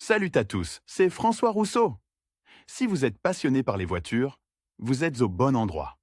Salut à tous, c'est François Rousseau. Si vous êtes passionné par les voitures, vous êtes au bon endroit.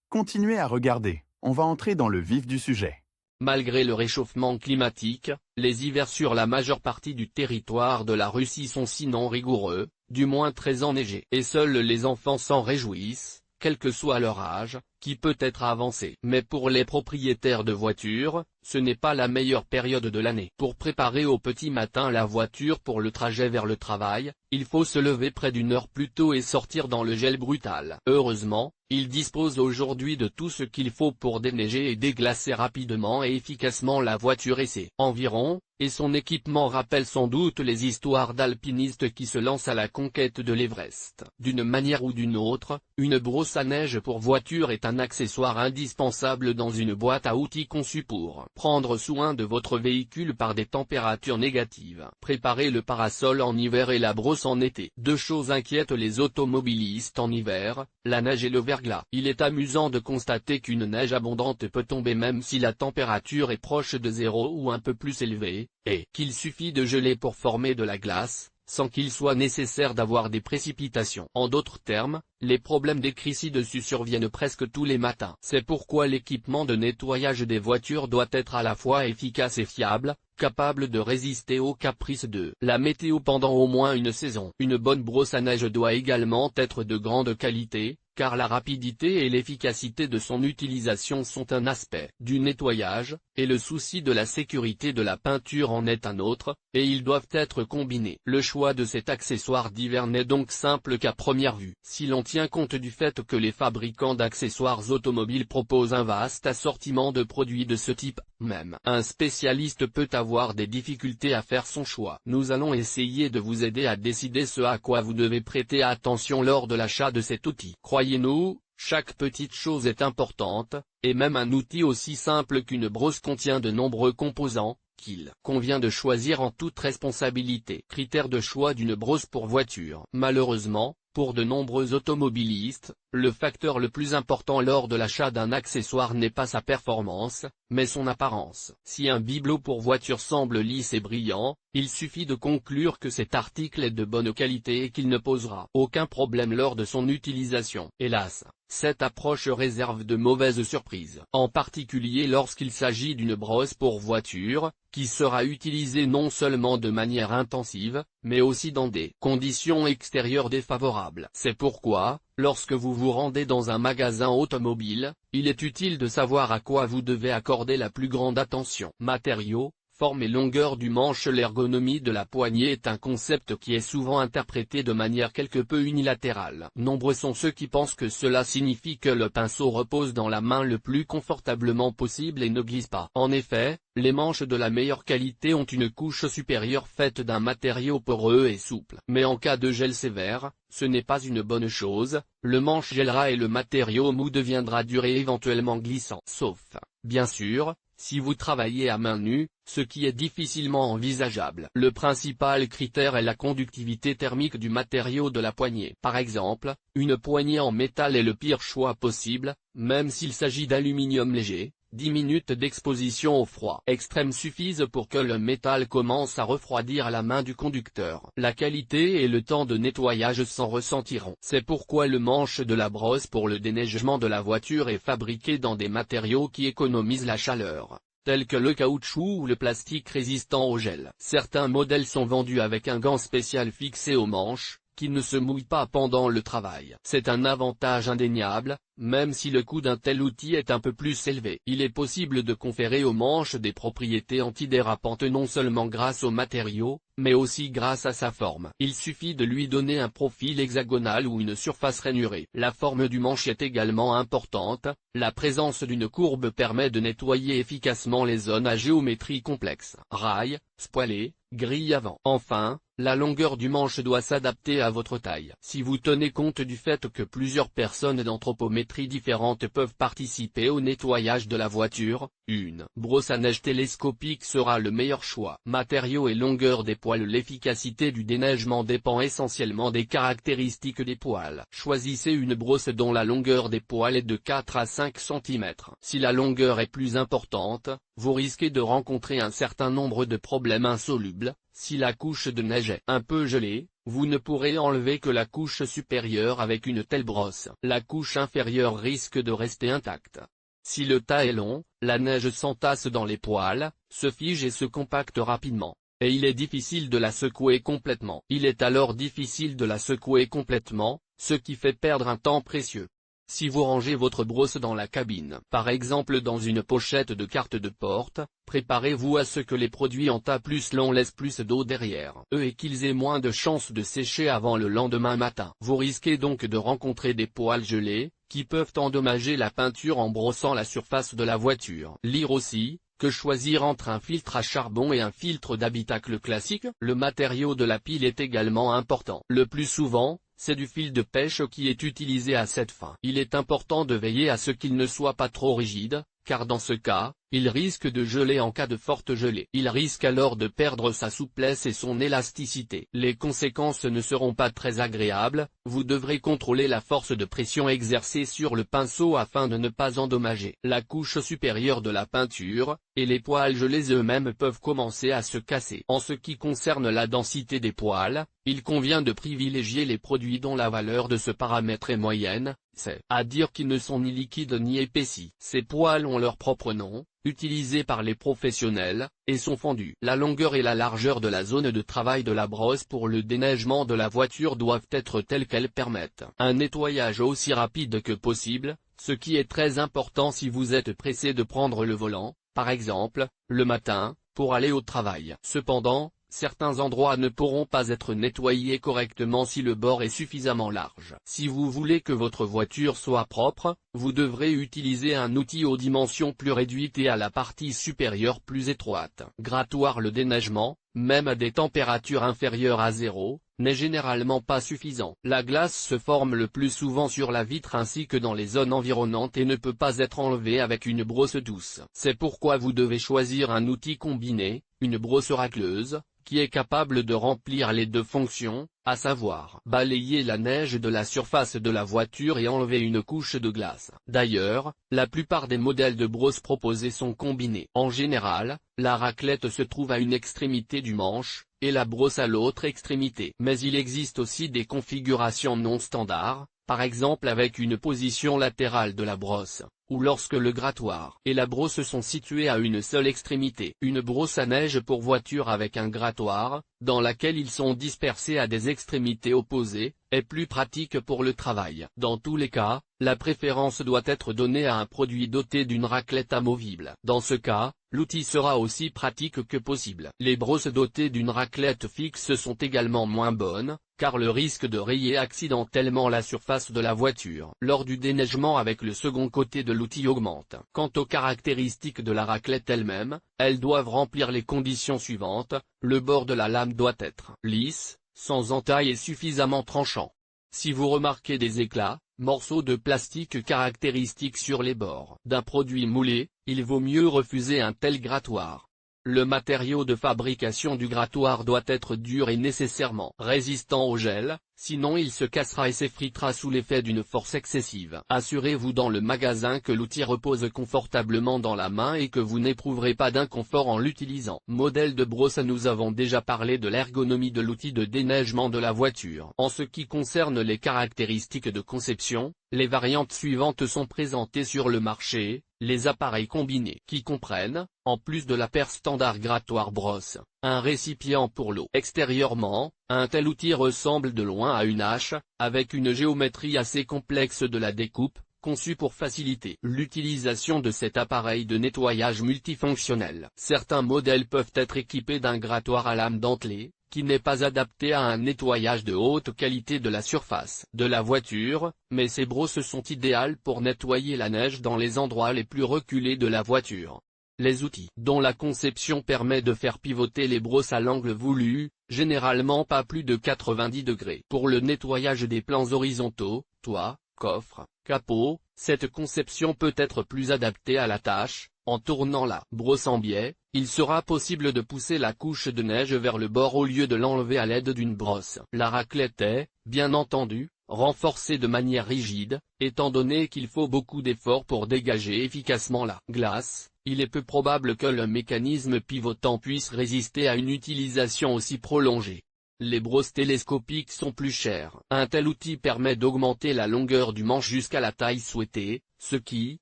Continuez à regarder, on va entrer dans le vif du sujet. Malgré le réchauffement climatique, les hivers sur la majeure partie du territoire de la Russie sont sinon rigoureux, du moins très enneigés. Et seuls les enfants s'en réjouissent, quel que soit leur âge, qui peut être avancé. Mais pour les propriétaires de voitures, ce n'est pas la meilleure période de l'année. Pour préparer au petit matin la voiture pour le trajet vers le travail, il faut se lever près d'une heure plus tôt et sortir dans le gel brutal. Heureusement, il dispose aujourd'hui de tout ce qu'il faut pour déneiger et déglacer rapidement et efficacement la voiture et ses environs, et son équipement rappelle sans doute les histoires d'alpinistes qui se lancent à la conquête de l'Everest. D'une manière ou d'une autre, une brosse à neige pour voiture est un accessoire indispensable dans une boîte à outils conçue pour prendre soin de votre véhicule par des températures négatives. Préparez le parasol en hiver et la brosse en été. Deux choses inquiètent les automobilistes en hiver, la neige et le verglas. Il est amusant de constater qu'une neige abondante peut tomber même si la température est proche de zéro ou un peu plus élevée, et qu'il suffit de geler pour former de la glace, sans qu'il soit nécessaire d'avoir des précipitations. En d'autres termes, les problèmes décrits ci-dessus surviennent presque tous les matins. C'est pourquoi l'équipement de nettoyage des voitures doit être à la fois efficace et fiable, capable de résister aux caprices de la météo pendant au moins une saison. Une bonne brosse à neige doit également être de grande qualité, car la rapidité et l'efficacité de son utilisation sont un aspect du nettoyage, et le souci de la sécurité de la peinture en est un autre, et ils doivent être combinés. Le choix de cet accessoire d'hiver n'est donc simple qu'à première vue. Si l'on tient compte du fait que les fabricants d'accessoires automobiles proposent un vaste assortiment de produits de ce type, même un spécialiste peut avoir des difficultés à faire son choix. Nous allons essayer de vous aider à décider ce à quoi vous devez prêter attention lors de l'achat de cet outil. Croyez-nous, chaque petite chose est importante, et même un outil aussi simple qu'une brosse contient de nombreux composants, qu'il convient de choisir en toute responsabilité. Critères de choix d'une brosse pour voiture. Malheureusement, pour de nombreux automobilistes, le facteur le plus important lors de l'achat d'un accessoire n'est pas sa performance, mais son apparence. Si un bibelot pour voiture semble lisse et brillant, il suffit de conclure que cet article est de bonne qualité et qu'il ne posera aucun problème lors de son utilisation. Hélas, cette approche réserve de mauvaises surprises, en particulier lorsqu'il s'agit d'une brosse pour voiture, qui sera utilisée non seulement de manière intensive, mais aussi dans des conditions extérieures défavorables. C'est pourquoi, lorsque vous vous rendez dans un magasin automobile, il est utile de savoir à quoi vous devez accorder la plus grande attention. Matériaux, forme et longueur du manche. L'ergonomie de la poignée est un concept qui est souvent interprété de manière quelque peu unilatérale. Nombreux sont ceux qui pensent que cela signifie que le pinceau repose dans la main le plus confortablement possible et ne glisse pas. En effet, les manches de la meilleure qualité ont une couche supérieure faite d'un matériau poreux et souple. Mais en cas de gel sévère, ce n'est pas une bonne chose, le manche gèlera et le matériau mou deviendra dur et éventuellement glissant. Sauf, bien sûr, si vous travaillez à main nue, ce qui est difficilement envisageable. Le principal critère est la conductivité thermique du matériau de la poignée. Par exemple, une poignée en métal est le pire choix possible, même s'il s'agit d'aluminium léger. 10 minutes d'exposition au froid extrême suffisent pour que le métal commence à refroidir à la main du conducteur. La qualité et le temps de nettoyage s'en ressentiront. C'est pourquoi le manche de la brosse pour le déneigement de la voiture est fabriqué dans des matériaux qui économisent la chaleur, tels que le caoutchouc ou le plastique résistant au gel. Certains modèles sont vendus avec un gant spécial fixé aux manches, qui ne se mouille pas pendant le travail. C'est un avantage indéniable, même si le coût d'un tel outil est un peu plus élevé. Il est possible de conférer aux manches des propriétés antidérapantes non seulement grâce au matériau, mais aussi grâce à sa forme. Il suffit de lui donner un profil hexagonal ou une surface rainurée. La forme du manche est également importante, la présence d'une courbe permet de nettoyer efficacement les zones à géométrie complexe. Rails, spoilés, grille avant. Enfin, la longueur du manche doit s'adapter à votre taille. Si vous tenez compte du fait que plusieurs personnes d'anthropométrie différentes peuvent participer au nettoyage de la voiture, une brosse à neige télescopique sera le meilleur choix. Matériaux et longueur des poils. L'efficacité du déneigement dépend essentiellement des caractéristiques des poils. Choisissez une brosse dont la longueur des poils est de 4 à 5 cm. Si la longueur est plus importante, vous risquez de rencontrer un certain nombre de problèmes insolubles. Si la couche de neige est un peu gelée, vous ne pourrez enlever que la couche supérieure avec une telle brosse. La couche inférieure risque de rester intacte. Si le tas est long, la neige s'entasse dans les poils, se fige et se compacte rapidement. Et il est difficile de la secouer complètement. Il est alors difficile de la secouer complètement, ce qui fait perdre un temps précieux. Si vous rangez votre brosse dans la cabine, par exemple dans une pochette de carte de porte, préparez-vous à ce que les produits en tas plus longs laissent plus d'eau derrière eux et qu'ils aient moins de chances de sécher avant le lendemain matin. Vous risquez donc de rencontrer des poils gelés, qui peuvent endommager la peinture en brossant la surface de la voiture. Lire aussi, que choisir entre un filtre à charbon et un filtre d'habitacle classique? Le matériau de la pile est également important. Le plus souvent, c'est du fil de pêche qui est utilisé à cette fin. Il est important de veiller à ce qu'il ne soit pas trop rigide, car dans ce cas, il risque de geler en cas de forte gelée. Il risque alors de perdre sa souplesse et son élasticité. Les conséquences ne seront pas très agréables, vous devrez contrôler la force de pression exercée sur le pinceau afin de ne pas endommager la couche supérieure de la peinture, et les poils gelés eux-mêmes peuvent commencer à se casser. En ce qui concerne la densité des poils, il convient de privilégier les produits dont la valeur de ce paramètre est moyenne, c'est-à-dire qu'ils ne sont ni liquides ni épaissis. Ces poils ont leur propre nom, utilisés par les professionnels, et sont fendus. La longueur et la largeur de la zone de travail de la brosse pour le déneigement de la voiture doivent être telles qu'elles permettent un nettoyage aussi rapide que possible, ce qui est très important si vous êtes pressé de prendre le volant, par exemple, le matin, pour aller au travail. Cependant, certains endroits ne pourront pas être nettoyés correctement si le bord est suffisamment large. Si vous voulez que votre voiture soit propre, vous devrez utiliser un outil aux dimensions plus réduites et à la partie supérieure plus étroite. Grattoir. Le déneigement, même à des températures inférieures à 0, n'est généralement pas suffisant. La glace se forme le plus souvent sur la vitre ainsi que dans les zones environnantes et ne peut pas être enlevée avec une brosse douce. C'est pourquoi vous devez choisir un outil combiné, une brosse racleuse, qui est capable de remplir les deux fonctions, à savoir balayer la neige de la surface de la voiture et enlever une couche de glace. D'ailleurs, la plupart des modèles de brosse proposés sont combinés. En général, la raclette se trouve à une extrémité du manche, et la brosse à l'autre extrémité. Mais il existe aussi des configurations non standards, par exemple avec une position latérale de la brosse, ou lorsque le grattoir et la brosse sont situés à une seule extrémité. Une brosse à neige pour voiture avec un grattoir, dans laquelle ils sont dispersés à des extrémités opposées, est plus pratique pour le travail. Dans tous les cas, la préférence doit être donnée à un produit doté d'une raclette amovible. Dans ce cas, l'outil sera aussi pratique que possible. Les brosses dotées d'une raclette fixe sont également moins bonnes, car le risque de rayer accidentellement la surface de la voiture lors du déneigement avec le second côté de l'outil augmente. Quant aux caractéristiques de la raclette elle-même, elles doivent remplir les conditions suivantes: le bord de la lame doit être lisse, sans entaille et suffisamment tranchant. Si vous remarquez des éclats, morceaux de plastique caractéristiques sur les bords d'un produit moulé, il vaut mieux refuser un tel grattoir. Le matériau de fabrication du grattoir doit être dur et nécessairement résistant au gel, sinon il se cassera et s'effritera sous l'effet d'une force excessive. Assurez-vous dans le magasin que l'outil repose confortablement dans la main et que vous n'éprouverez pas d'inconfort en l'utilisant. Modèle de brosse. Nous avons déjà parlé de l'ergonomie de l'outil de déneigement de la voiture. En ce qui concerne les caractéristiques de conception, les variantes suivantes sont présentées sur le marché: les appareils combinés, qui comprennent, en plus de la paire standard grattoir brosse, un récipient pour l'eau. Extérieurement, un tel outil ressemble de loin à une hache, avec une géométrie assez complexe de la découpe, conçue pour faciliter l'utilisation de cet appareil de nettoyage multifonctionnel. Certains modèles peuvent être équipés d'un grattoir à lame dentelée, qui n'est pas adapté à un nettoyage de haute qualité de la surface de la voiture, mais ces brosses sont idéales pour nettoyer la neige dans les endroits les plus reculés de la voiture. Les outils dont la conception permet de faire pivoter les brosses à l'angle voulu, généralement pas plus de 90 degrés. Pour le nettoyage des plans horizontaux, toit, coffre, capot, cette conception peut être plus adaptée à la tâche. En tournant la brosse en biais, il sera possible de pousser la couche de neige vers le bord au lieu de l'enlever à l'aide d'une brosse. La raclette est, bien entendu, renforcée de manière rigide, étant donné qu'il faut beaucoup d'efforts pour dégager efficacement la glace. il est peu probable que le mécanisme pivotant puisse résister à une utilisation aussi prolongée. Les brosses télescopiques sont plus chères. Un tel outil permet d'augmenter la longueur du manche jusqu'à la taille souhaitée, ce qui,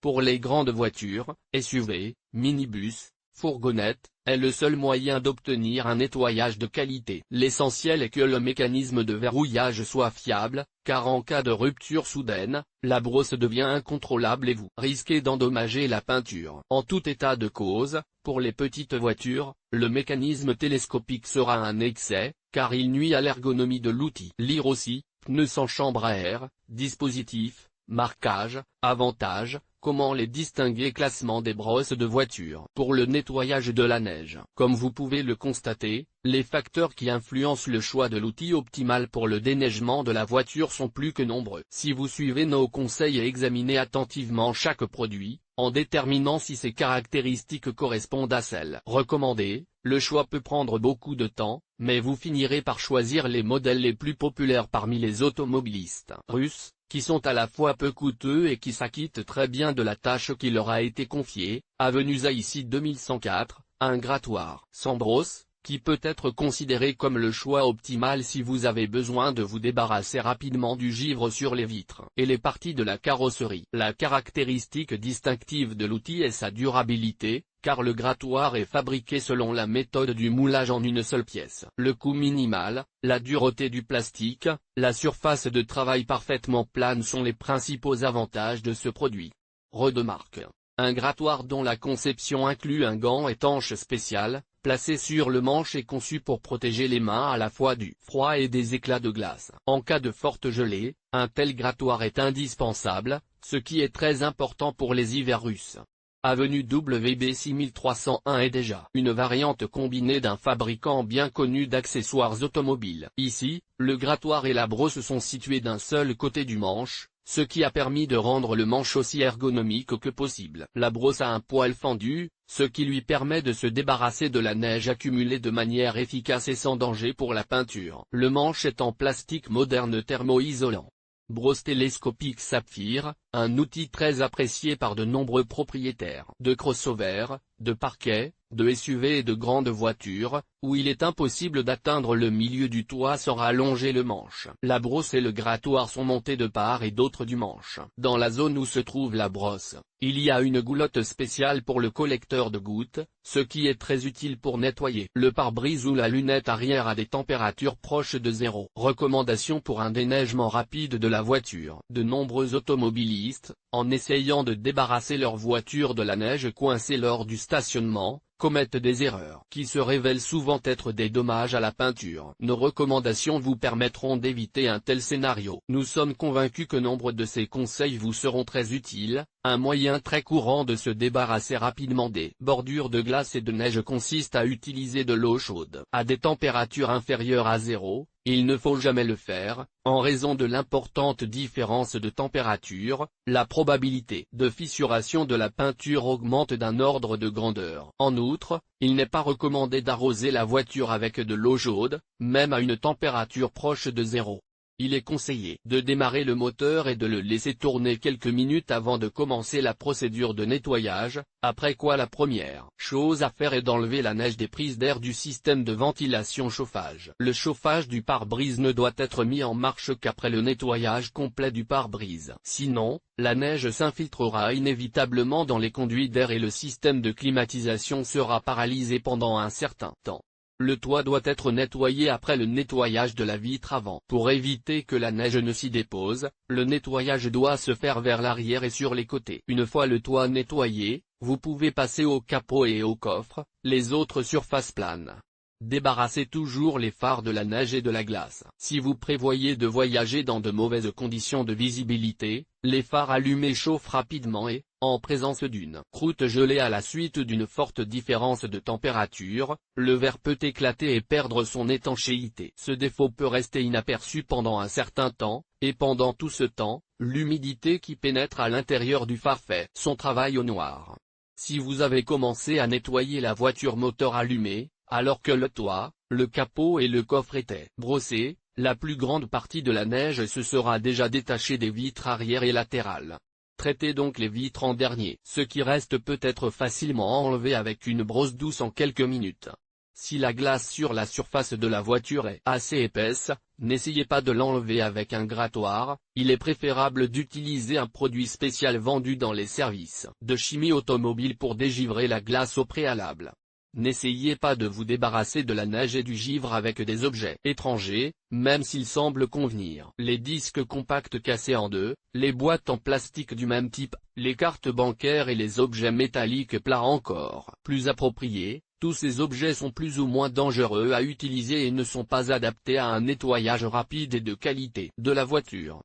pour les grandes voitures, SUV, minibus, fourgonnettes, est le seul moyen d'obtenir un nettoyage de qualité. L'essentiel est que le mécanisme de verrouillage soit fiable, car en cas de rupture soudaine, la brosse devient incontrôlable et vous risquez d'endommager la peinture. En tout état de cause, pour les petites voitures, le mécanisme télescopique sera un excès, car il nuit à l'ergonomie de l'outil. Lire aussi, pneus sans chambre à air, dispositif, marquage, avantages, comment les distinguer. Classement des brosses de voiture. Pour le nettoyage de la neige. Comme vous pouvez le constater, les facteurs qui influencent le choix de l'outil optimal pour le déneigement de la voiture sont plus que nombreux. Si vous suivez nos conseils et examinez attentivement chaque produit, en déterminant si ses caractéristiques correspondent à celles recommandées, le choix peut prendre beaucoup de temps, mais vous finirez par choisir les modèles les plus populaires parmi les automobilistes russes, qui sont à la fois peu coûteux et qui s'acquittent très bien de la tâche qui leur a été confiée. Avenue Zaïssi 2104, un grattoir sans brosse, qui peut être considéré comme le choix optimal si vous avez besoin de vous débarrasser rapidement du givre sur les vitres et les parties de la carrosserie. La caractéristique distinctive de l'outil est sa durabilité, car le grattoir est fabriqué selon la méthode du moulage en une seule pièce. Le coût minimal, la dureté du plastique, la surface de travail parfaitement plane sont les principaux avantages de ce produit. Redemarque. Un grattoir dont la conception inclut un gant étanche spécial, placé sur le manche et conçu pour protéger les mains à la fois du froid et des éclats de glace. En cas de forte gelée, un tel grattoir est indispensable, ce qui est très important pour les hivers russes. Avenue WB 6301 est déjà une variante combinée d'un fabricant bien connu d'accessoires automobiles. Ici, le grattoir et la brosse sont situés d'un seul côté du manche, ce qui a permis de rendre le manche aussi ergonomique que possible. La brosse a un poil fendu, ce qui lui permet de se débarrasser de la neige accumulée de manière efficace et sans danger pour la peinture. Le manche est en plastique moderne thermo-isolant. Brosse télescopique Saphir, un outil très apprécié par de nombreux propriétaires de crossover, de parquet, de SUV et de grandes voitures, où il est impossible d'atteindre le milieu du toit sans rallonger le manche. La brosse et le grattoir sont montés de part et d'autre du manche. Dans la zone où se trouve la brosse, il y a une goulotte spéciale pour le collecteur de gouttes, ce qui est très utile pour nettoyer le pare-brise ou la lunette arrière à des températures proches de zéro. Recommandation pour un déneigement rapide de la voiture. De nombreux automobilistes, en essayant de débarrasser leur voiture de la neige coincée lors du stationnement, commettent des erreurs qui se révèlent souvent être des dommages à la peinture. Nos recommandations vous permettront d'éviter un tel scénario. Nous sommes convaincus que nombre de ces conseils vous seront très utiles. Un moyen très courant de se débarrasser rapidement des bordures de glace et de neige consiste à utiliser de l'eau chaude. À des températures inférieures à zéro, il ne faut jamais le faire, en raison de l'importante différence de température, la probabilité de fissuration de la peinture augmente d'un ordre de grandeur. En outre, il n'est pas recommandé d'arroser la voiture avec de l'eau chaude, même à une température proche de zéro. Il est conseillé de démarrer le moteur et de le laisser tourner quelques minutes avant de commencer la procédure de nettoyage, après quoi la première chose à faire est d'enlever la neige des prises d'air du système de ventilation-chauffage. Le chauffage du pare-brise ne doit être mis en marche qu'après le nettoyage complet du pare-brise. Sinon, la neige s'infiltrera inévitablement dans les conduits d'air et le système de climatisation sera paralysé pendant un certain temps. Le toit doit être nettoyé après le nettoyage de la vitre avant. Pour éviter que la neige ne s'y dépose, le nettoyage doit se faire vers l'arrière et sur les côtés. Une fois le toit nettoyé, vous pouvez passer au capot et au coffre, les autres surfaces planes. Débarrassez toujours les phares de la neige et de la glace. Si vous prévoyez de voyager dans de mauvaises conditions de visibilité, les phares allumés chauffent rapidement et, en présence d'une croûte gelée à la suite d'une forte différence de température, le verre peut éclater et perdre son étanchéité. Ce défaut peut rester inaperçu pendant un certain temps, et pendant tout ce temps, l'humidité qui pénètre à l'intérieur du phare fait son travail au noir. Si vous avez commencé à nettoyer la voiture moteur allumée, alors que le toit, le capot et le coffre étaient brossés, la plus grande partie de la neige se sera déjà détachée des vitres arrière et latérales. Traitez donc les vitres en dernier. Ce qui reste peut être facilement enlevé avec une brosse douce en quelques minutes. Si la glace sur la surface de la voiture est assez épaisse, n'essayez pas de l'enlever avec un grattoir, il est préférable d'utiliser un produit spécial vendu dans les services de chimie automobile pour dégivrer la glace au préalable. N'essayez pas de vous débarrasser de la neige et du givre avec des objets étrangers, même s'ils semblent convenir. Les disques compacts cassés en deux, les boîtes en plastique du même type, les cartes bancaires et les objets métalliques plats encore plus appropriés, tous ces objets sont plus ou moins dangereux à utiliser et ne sont pas adaptés à un nettoyage rapide et de qualité de la voiture.